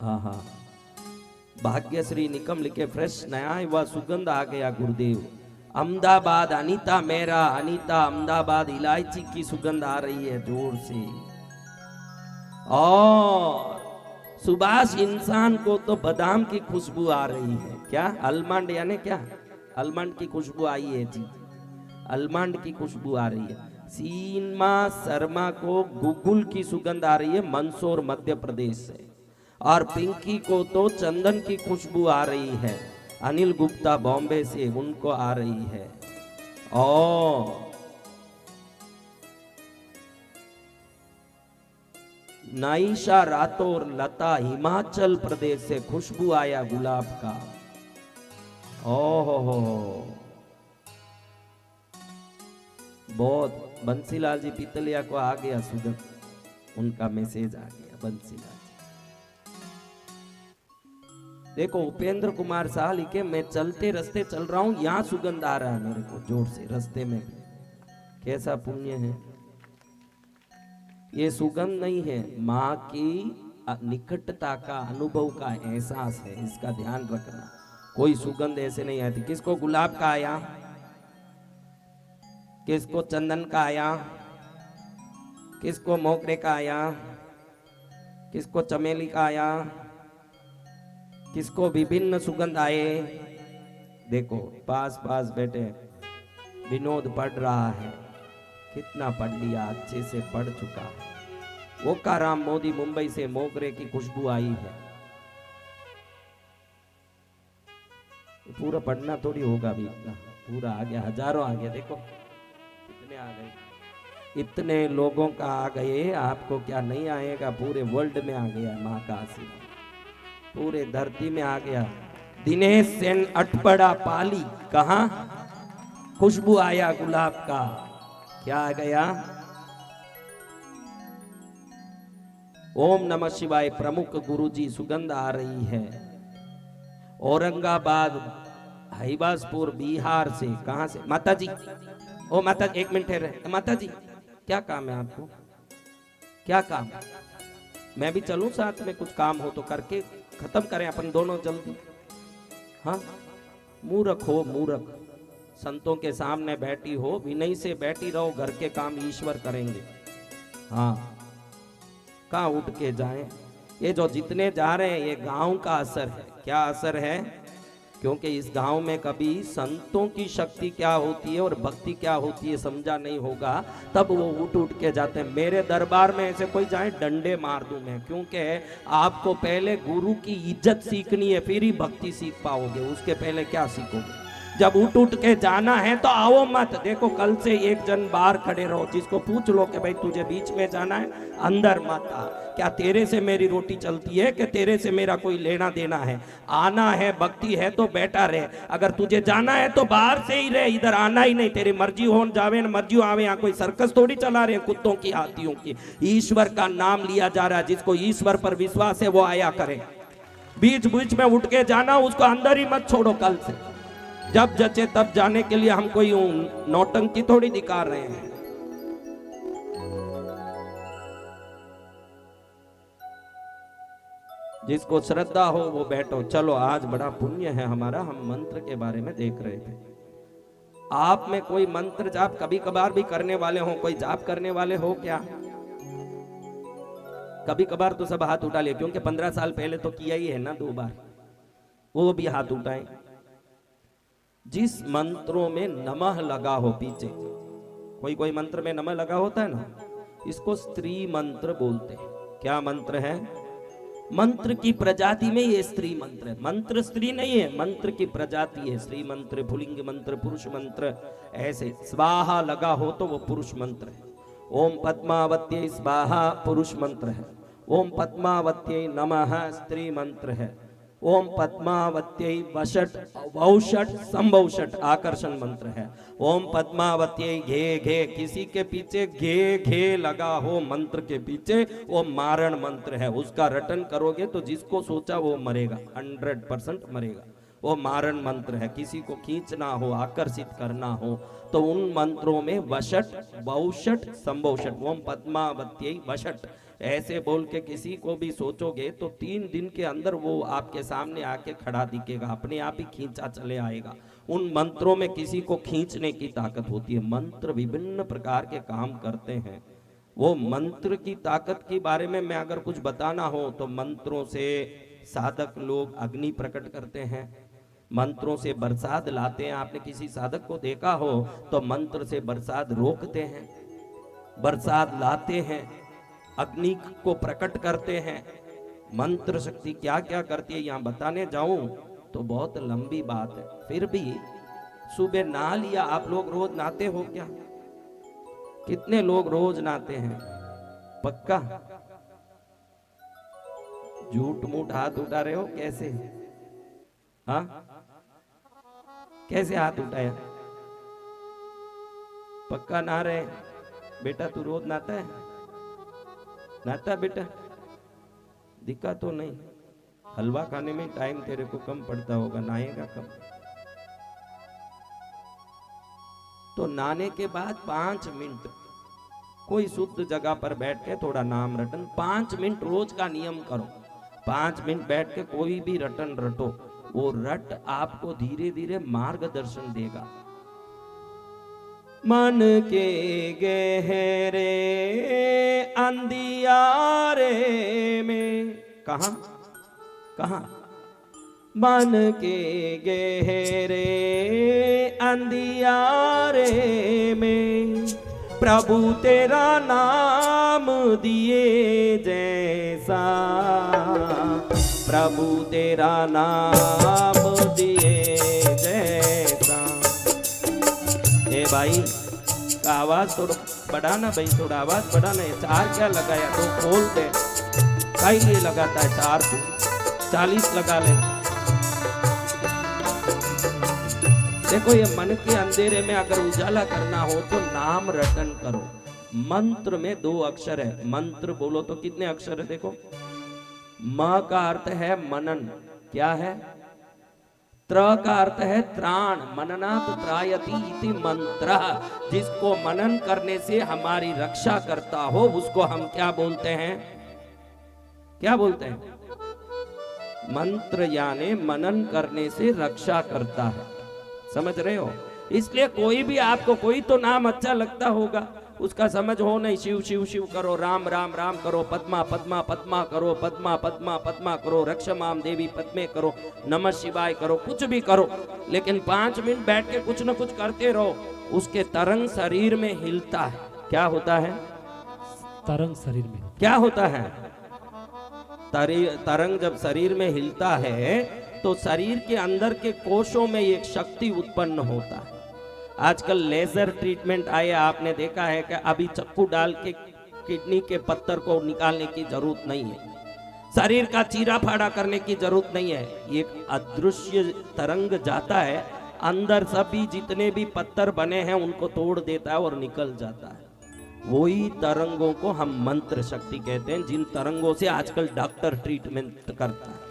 हाँ, भाग्यश्री निकम लिखे फ्रेश नया हुआ सुगंध आ गया गुरुदेव। अहमदाबाद अनीता मेरा, अनीता अहमदाबाद इलायची की सुगंध आ रही है जोर से। और सुभाष इंसान को तो बादाम की खुशबू आ रही है। क्या अलमंड, यानी क्या अलमंड की खुशबू आई है जी, अलमंड की खुशबू आ रही है। सीमा शर्मा को गुगुल की सुगंध आ रही है मंदसौर मध्य प्रदेश से। और पिंकी को तो चंदन की खुशबू आ रही है। अनिल गुप्ता बॉम्बे से, उनको आ रही है। और नाइशा राठौर लता हिमाचल प्रदेश से खुशबू आया गुलाब का। ओहो, बहुत। बंसीलाल जी पितलिया को आ गया सुगंध, उनका मैसेज आ गया बंसीलाल जी। देखो उपेंद्र कुमार शाह लिखे मैं चलते रास्ते चल रहा हूं, यहां सुगंध आ रहा है मेरे को जोर से, रास्ते में। कैसा पुण्य है। ये सुगंध नहीं है, माँ की निकटता का अनुभव का एहसास है, इसका ध्यान रखना। कोई सुगंध ऐसे नहीं आती। किसको गुलाब का आया, किसको चंदन का आया, किसको मोगरे का आया, किसको चमेली का आया, किसको विभिन्न सुगंध आए। देखो पास बैठे विनोद पढ़ रहा है, कितना पढ़ लिया, अच्छे से पढ़ चुका है। ओकाराम मोदी मुंबई से मोगरे की खुशबू आई है। पूरा पढ़ना थोड़ी होगा अभी, इतना पूरा आ गया, हजारों आ गया। देखो कितने आ गए, इतने लोगों का आ गए, आपको क्या नहीं आएगा। पूरे वर्ल्ड में आ गया माँ का आशीर्वाद, पूरे धरती में आ गया। दिनेश सेन अटपड़ा पाली, कहा खुशबू आया गुलाब का। क्या आ गया? ओम नमः शिवाय प्रमुख गुरुजी सुगंध आ रही है। औरंगाबाद हईबासपुर बिहार से, कहां से? माता जी, ओ माता जी 1 मिनट ठहरे। माता जी क्या काम है आपको? क्या काम? मैं भी चलूं साथ में, कुछ काम हो तो करके खत्म करें अपन दोनों जल्दी। हाँ, मूर्ख हो मूर्ख, संतों के सामने बैठी हो, विनय से बैठी रहो, घर के काम ईश्वर करेंगे। हाँ, कहाँ उठ के जाएं। ये जो जितने जा रहे हैं ये गांव का असर है। क्या असर है? क्योंकि इस गांव में कभी संतों की शक्ति क्या होती है और भक्ति क्या होती है समझा नहीं होगा, तब वो उठ के जाते हैं। मेरे दरबार में ऐसे कोई जाए डंडे मार दूं मैं, क्योंकि आपको पहले गुरु की इज्जत सीखनी है, फिर ही भक्ति सीख पाओगे, उसके पहले क्या सीखोगे। जब उठ उठ के जाना है तो आओ मत। देखो कल से एक जन बाहर खड़े रहो, जिसको पूछ लो कि भाई तुझे बीच में जाना है, अंदर मत आ। क्या तेरे से मेरी रोटी चलती है कि तेरे से मेरा कोई लेना देना है? आना है, भक्ति है तो बैठा रहे। अगर तुझे जाना है तो बाहर से ही रहे, इधर आना ही नहीं। तेरी मर्जी हो जावे न मर्जी आवे, यहाँ कोई सर्कस थोड़ी चला रहे कुत्तों की हाथियों की। ईश्वर का नाम लिया जा रहा है, जिसको ईश्वर पर विश्वास है वो आया करे। बीच बीच में उठ के जाना, उसको अंदर ही मत छोड़ो। कल से जब जचे तब जाने के लिए हम कोई नौटंकी थोड़ी दिखा रहे हैं। जिसको श्रद्धा हो वो बैठो। चलो आज बड़ा पुण्य है हमारा, हम मंत्र के बारे में देख रहे थे। आप में कोई मंत्र जाप कभी कभार भी करने वाले हो? कोई जाप करने वाले हो क्या? कभी कभार तो सब हाथ उठा लिए, क्योंकि 15 साल पहले तो किया ही है ना 2 बार, वो भी हाथ उठाएं। जिस मंत्रों में नमः लगा हो पीछे, कोई कोई मंत्र में नमः लगा होता है ना, इसको स्त्री मंत्र बोलते हैं। क्या मंत्र है? मंत्र की प्रजाति में ये स्त्री मंत्र है। मंत्र स्त्री नहीं है, मंत्र की प्रजाति है। स्त्री मंत्र, पुल्लिंग मंत्र, पुरुष मंत्र, ऐसे। स्वाहा लगा हो तो वो पुरुष मंत्र है। ओम पद्मावत्यै स्वाहा पुरुष मंत्र है। ओम पद्मावत्यै नमः स्त्री मंत्र है। ओम पद्मावत्यै वषट वौषट संभौषट आकर्षण मंत्र है। ओम पद्मावत्यै घे घे, किसी के पीछे घे घे लगा हो मंत्र के पीछे, वो मारण मंत्र है। उसका रटन करोगे तो जिसको सोचा वो मरेगा, 100% मरेगा। वो मारण मंत्र है। किसी को खींचना हो, आकर्षित करना हो तो उन मंत्रों में वषट वौषट संभौषट, ओम पद्मावत्यै वषट ऐसे बोल के किसी को भी सोचोगे तो 3 दिन के अंदर वो आपके सामने आके खड़ा दिखेगा, अपने आप ही खींचा चले आएगा। उन मंत्रों में किसी को खींचने की ताकत होती है। मंत्र विभिन्न प्रकार के काम करते हैं। वो मंत्र की ताकत के बारे में मैं अगर कुछ बताना हो तो मंत्रों से साधक लोग अग्नि प्रकट करते हैं, मंत्रों से बरसात लाते हैं। आपने किसी साधक को देखा हो तो मंत्र से बरसात रोकते हैं, बरसात लाते हैं, अग्नि को प्रकट करते हैं। मंत्र शक्ति क्या क्या करती है यहाँ बताने जाऊं तो बहुत लंबी बात है। फिर भी सुबह नहा लिया। आप लोग रोज नहाते हो क्या? कितने लोग रोज नहाते हैं? पक्का? झूठ मूठ हाथ उठा रहे हो कैसे? हाँ, कैसे हाथ उठाया? पक्का नहा रहे? बेटा तू रोज नहाता है? नहाता बेटा? दिखा तो नहीं। हलवा खाने में टाइम तेरे को कम पड़ता होगा, नहाएगा कम। तो नहाने के बाद 5 मिनट कोई शुद्ध जगह पर बैठ के थोड़ा नाम रटन, 5 मिनट रोज का नियम करो। 5 मिनट बैठ के कोई भी रटन रटो, वो रट आपको धीरे धीरे मार्गदर्शन देगा। मन के गहरे अंधियारे में, कहा कहा? मन के गहरे अंधियारे में प्रभु तेरा नाम दिए जैसा, प्रभु तेरा नाम दिए जैसा। ए भाई आवाज थोड़ा बढ़ाना, भाई थोड़ा आवाज बढ़ाना। है 4 क्या लगाया? तो खोल दे। कई लिए लगाता है 4? तू 40 लगा ले। देखो ये मन के अंधेरे में अगर उजाला करना हो तो नाम रटन करो। मंत्र में 2 अक्षर है। मंत्र बोलो तो कितने अक्षर है? देखो, म का अर्थ है मनन। क्या है? त्र का अर्थ है त्राण। मननात् त्रायति इति मंत्र। जिसको मनन करने से हमारी रक्षा करता हो उसको हम क्या बोलते हैं? क्या बोलते हैं? मंत्र यानी मनन करने से रक्षा करता है। समझ रहे हो? इसलिए कोई भी आपको कोई तो नाम अच्छा लगता होगा, उसका समझ हो नहीं। शिव शिव शिव करो, राम राम राम करो, पद्मा पद्मा पद्मा करो, पद्मा पद्मा पद्मा करो, रक्षमाम देवी पद्मे करो, नमः शिवाय करो, कुछ भी करो, लेकिन 5 मिनट बैठ के कुछ न कुछ करते रहो। उसके तरंग शरीर में हिलता है। क्या होता है? तरंग शरीर में क्या होता है? तरंग जब शरीर में हिलता है तो शरीर के अंदर के कोशों में एक शक्ति उत्पन्न होता है। आजकल लेजर ट्रीटमेंट आए, आपने देखा है कि अभी चक्कू डाल के किडनी के पत्थर को निकालने की जरूरत नहीं है, शरीर का चीरा फाड़ा करने की जरूरत नहीं है। एक अदृश्य तरंग जाता है अंदर, सभी जितने भी पत्थर बने हैं उनको तोड़ देता है और निकल जाता है। वही तरंगों को हम मंत्र शक्ति कहते हैं, जिन तरंगों से आजकल डॉक्टर ट्रीटमेंट करता है।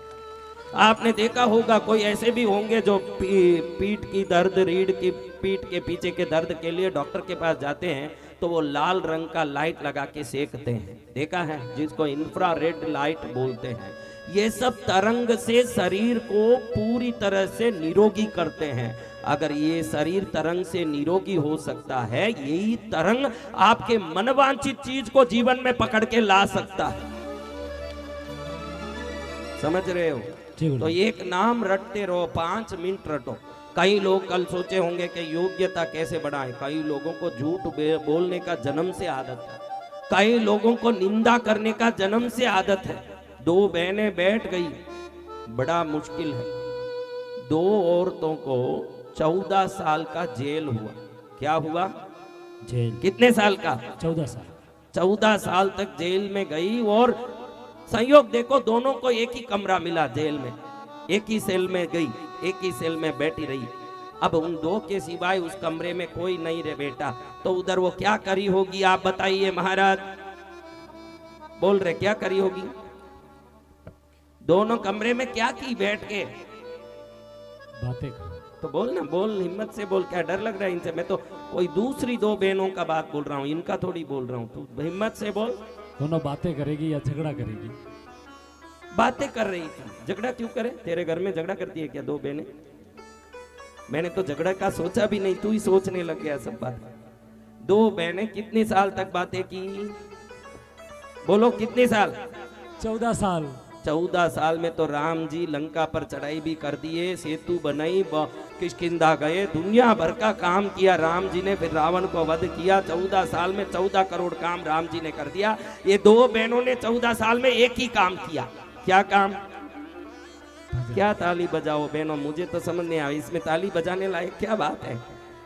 आपने देखा होगा कोई ऐसे भी होंगे जो पीठ की दर्द, रीढ़ की पीठ के पीछे के दर्द के लिए डॉक्टर के पास जाते हैं तो वो लाल रंग का लाइट लगा के सेकते हैं, देखा है, जिसको इंफ्रारेड लाइट बोलते हैं। ये सब तरंग से शरीर को पूरी तरह से निरोगी करते हैं। अगर ये शरीर तरंग से निरोगी हो सकता है, यही तरंग आपके मनवांछित चीज को जीवन में पकड़ के ला सकता है। समझ रहे हो? तो एक नाम रटते रहो, 5 मिनट रटो। कई लोग कल सोचे होंगे कि योग्यता कैसे बढ़ाएं। कई लोगों को झूठ बोलने का जन्म से आदत है, कई लोगों को निंदा करने का जन्म से आदत है। 2 बहनें बैठ गई, बड़ा मुश्किल है। 2 औरतों को 14 साल का जेल हुआ। क्या हुआ? जेल। कितने साल का? 14 साल। 14 साल तक जेल में गई, और संयोग देखो दोनों को एक ही कमरा मिला जेल में, एक ही सेल में गई, एक ही सेल में बैठी रही। अब उन 2 के सिवाय उस कमरे में कोई नहीं रहे बेटा, तो उधर वो क्या करी होगी आप बताइए महाराज? बोल रहे क्या करी होगी? दोनों कमरे में क्या की बैठ के? बातें कर। तो बोल ना, बोल, हिम्मत से बोल। क्या डर लग रहा है इनसे? मैं तो कोई दूसरी 2 बहनों का बात बोल रहा हूँ, इनका थोड़ी बोल रहा हूँ। तू हिम्मत से बोल। दोनों बातें करेगी या झगड़ा करेगी? बातें कर रही थी। झगड़ा क्यों करे? तेरे घर में झगड़ा करती है क्या 2 बहनें? मैंने तो झगड़ा का सोचा भी नहीं, तू ही सोचने लग गया सब बात। 2 बहनें कितने साल तक बातें की? बोलो कितने साल? 14 साल। 14 साल में तो राम जी लंका पर चढ़ाई भी कर दिए, सेतु बनाई, किष्किंधा गए, दुनिया भर का काम किया राम जी ने। फिर रावण को वध किया। 14 साल में 14 करोड़ काम राम जी ने कर दिया। ये 2 बहनों ने 14 साल में एक ही काम किया। क्या काम? क्या? ताली बजाओ बहनों। मुझे तो समझ नहीं आया इसमें ताली बजाने लायक क्या बात है।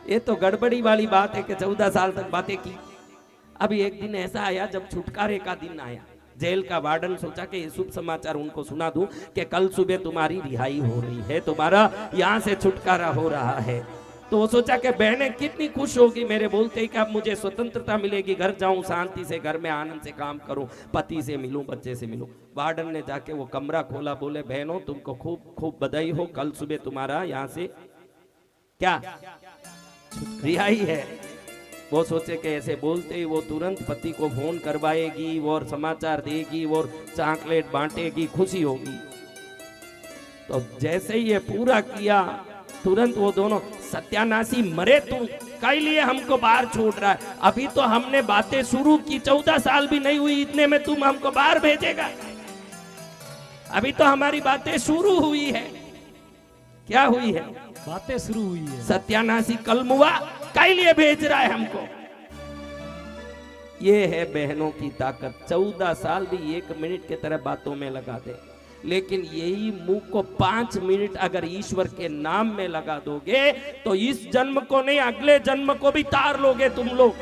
ये तो गड़बड़ी वाली बात है कि 14 साल तक बातें की। अभी एक दिन ऐसा आया जब छुटकारे का दिन आया। जेल का वार्डन सोचा कि ये शुभ समाचार उनको सुना दूं कि कल सुबह तुम्हारी रिहाई हो रही है, तुम्हारा यहाँ से छुटकारा हो रहा है। तो वो सोचा कि बहनें कितनी खुश होगी मेरे बोलते ही कि अब मुझे स्वतंत्रता मिलेगी, घर जाऊं शांति से, घर में आनंद से काम करूं, पति से मिलूं, बच्चे से मिलूं। वार्डन ने जाके वो कमरा खोला, बोले बहनों तुमको खूब खूब बधाई हो, कल सुबह तुम्हारा यहाँ से क्या रिहाई है। वो सोचे कि ऐसे बोलते ही वो तुरंत पति को फोन करवाएगी और समाचार देगी और चॉकलेट बांटेगी, खुशी होगी। तो जैसे ही ये पूरा किया तुरंत वो दोनों, सत्यानाशी मरे तू, कई लिए हमको बाहर छोड़ रहा है? अभी तो हमने बातें शुरू की, 14 साल भी नहीं हुई, इतने में तुम हमको बाहर भेजेगा? अभी तो हमारी बातें शुरू हुई है। क्या हुई है? बातें शुरू हुई है। सत्यानाशी कलमुआ कई लिए भेज रहा है हमको। ये है बहनों की ताकत। 14 साल भी 1 मिनट की तरह बातों में लगा दे, लेकिन यही मुंह को 5 मिनट अगर ईश्वर के नाम में लगा दोगे तो इस जन्म को नहीं, अगले जन्म को भी तार लोगे तुम लोग।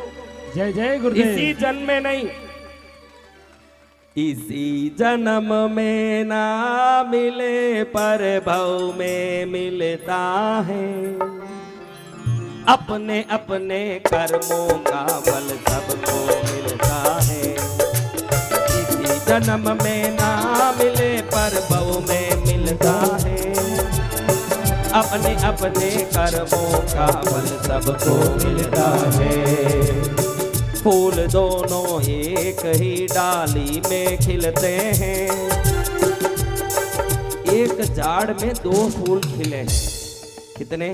जय जय गुरुदेव। इसी जन्म में नहीं, इसी जन्म में ना मिले पर भव में मिलता है। अपने अपने कर्मों का फल सबको मिलता है। इसी जन्म में ना मिले पर भव में मिलता है। अपने अपने कर्मों का फल सबको मिलता है। फूल दोनों एक ही डाली में खिलते हैं। एक झाड़ में 2 फूल खिले हैं। कितने?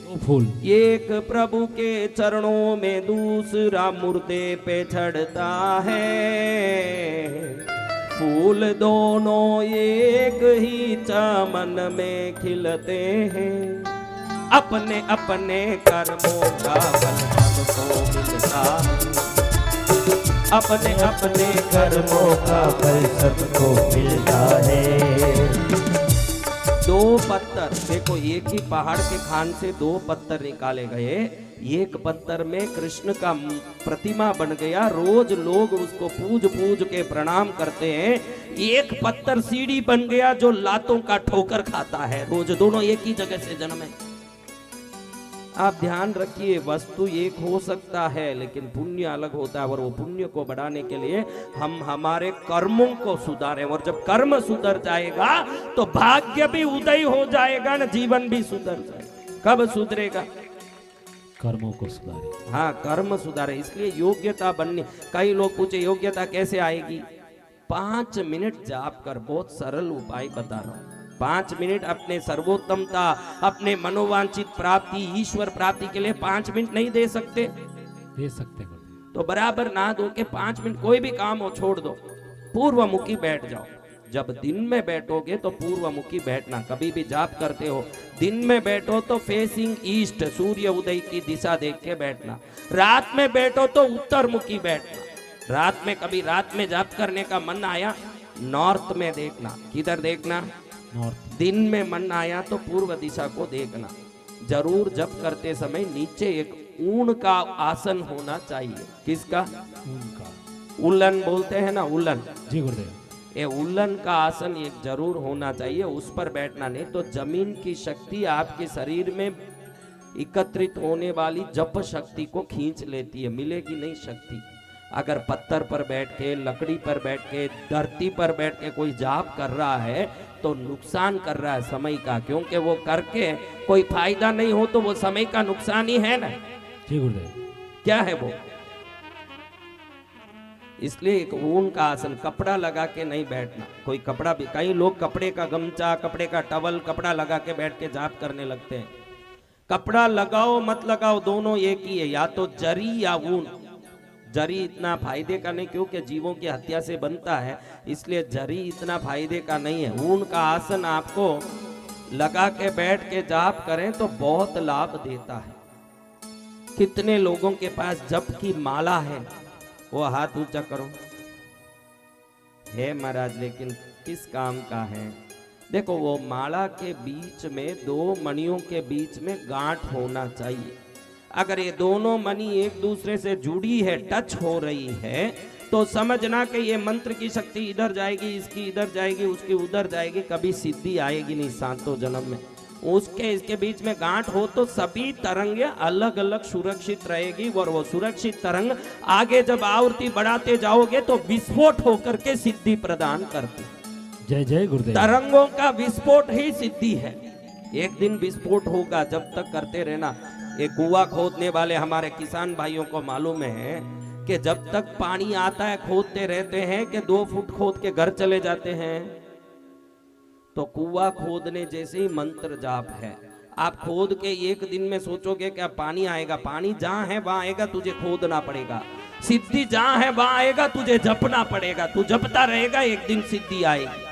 2 फूल। एक प्रभु के चरणों में, दूसरा मुर्दे पे चढ़ता है। फूल दोनों एक ही चमन में खिलते हैं। अपने अपने कर्मों का फल सबको मिलता है। अपने अपने कर्मों का फल सबको मिलता है। 2 दो पत्थर, देखो एक ही पहाड़ के खान से दो पत्थर निकाले गए, एक पत्थर में कृष्ण का प्रतिमा बन गया, रोज लोग उसको पूज पूज के प्रणाम करते हैं। एक पत्थर सीढ़ी बन गया जो लातों का ठोकर खाता है रोज, दोनों एक ही जगह से जन्मे। आप ध्यान रखिए, वस्तु एक हो सकता है लेकिन पुण्य अलग होता है, और वो पुण्य को बढ़ाने के लिए हम हमारे कर्मों को सुधारें, और जब कर्म सुधर जाएगा तो भाग्य भी उदय हो जाएगा ना, जीवन भी सुधर जाएगा। कब सुधरेगा? कर्मों को सुधारे। हाँ, कर्म सुधारे। इसलिए योग्यता बननी, कई लोग पूछे योग्यता कैसे आएगी? 5 मिनट जाप कर, बहुत सरल उपाय बता रहा हूं। 5 मिनट अपने सर्वोत्तमता, अपने मनोवांछित प्राप्ति, ईश्वर प्राप्ति के लिए 5 मिनट नहीं दे सकते? दे सकते गुरुदेव। तो बराबर ना दो के 5 मिनट कोई भी काम हो छोड़ दो, पूर्वमुखी बैठ जाओ। जब दिन में बैठोगे तो पूर्वमुखी बैठना, कभी भी जाप करते हो दिन में बैठो तो फेसिंग ईस्ट, सूर्य उदय की दिशा देख के बैठना। रात में बैठो तो उत्तर मुखी बैठना। रात में कभी रात में जाप करने का मन आया, नॉर्थ में देखना। किधर देखना? नॉर्थ। दिन में मन आया तो पूर्व दिशा को देखना। जरूर जप करते समय नीचे एक ऊन का आसन होना चाहिए। किसका? उनका। उल्लन बोलते हैं ना, उल्लन। जी गुरुदेव। ये उल्लन का आसन एक जरूर होना चाहिए, उस पर बैठना। नहीं तो जमीन की शक्ति आपके शरीर में एकत्रित होने वाली जप शक्ति को खींच लेती है, मिलेगी नहीं शक्ति। अगर पत्थर पर बैठ के, लकड़ी पर बैठ के, धरती पर बैठ के कोई जाप कर रहा है तो नुकसान कर रहा है समय का, क्योंकि वो करके कोई फायदा नहीं हो तो वो समय का नुकसान ही है ना। जी गुरुदेव। क्या है वो? इसलिए एक ऊन का आसन, कपड़ा लगा के नहीं बैठना। कोई कपड़ा भी, कई लोग कपड़े का गमछा, कपड़े का टवल, कपड़ा लगा के बैठ के जाप करने लगते हैं। कपड़ा लगाओ मत लगाओ, दोनों एक ही है, या तो जरी या ऊन। जरी इतना फायदे का नहीं, क्योंकि जीवों की हत्या से बनता है, इसलिए जरी इतना फायदे का नहीं है। ऊन का आसन आपको लगा के बैठ के जाप करें तो बहुत लाभ देता है। कितने लोगों के पास जप की माला है? वो हाथ ऊंचा करो। है महाराज, लेकिन किस काम का है? देखो, वो माला के बीच में 2 मणियों के बीच में गांठ होना चाहिए। अगर ये दोनों मणि एक दूसरे से जुड़ी है, टच हो रही है, तो समझना कि ये मंत्र की शक्ति इधर जाएगी, इसकी इधर जाएगी, उसकी उधर जाएगी, कभी सिद्धि आएगी नहीं सातों जन्म में। उसके इसके बीच में गांठ हो तो सभी तरंगें अलग अलग सुरक्षित रहेगी, और वो सुरक्षित तरंग आगे जब आवृत्ति बढ़ाते जाओगे तो विस्फोट होकर के सिद्धि प्रदान करती। जय जय गुरुदेव। तरंगों का विस्फोट ही सिद्धि है। एक दिन विस्फोट होगा, जब तक करते रहना। एक कुआं खोदने वाले हमारे किसान भाइयों को मालूम है कि जब तक पानी आता है खोदते रहते हैं कि 2 फुट खोद के घर चले जाते हैं। तो कुआं खोदने जैसे ही मंत्र जाप है। आप खोद के एक दिन में सोचोगे क्या पानी आएगा? पानी जहां है वहां आएगा, तुझे खोदना पड़ेगा। सिद्धि जहां है वहां आएगा, तुझे जपना पड़ेगा। तू जपता रहेगा, एक दिन सिद्धि आएगी।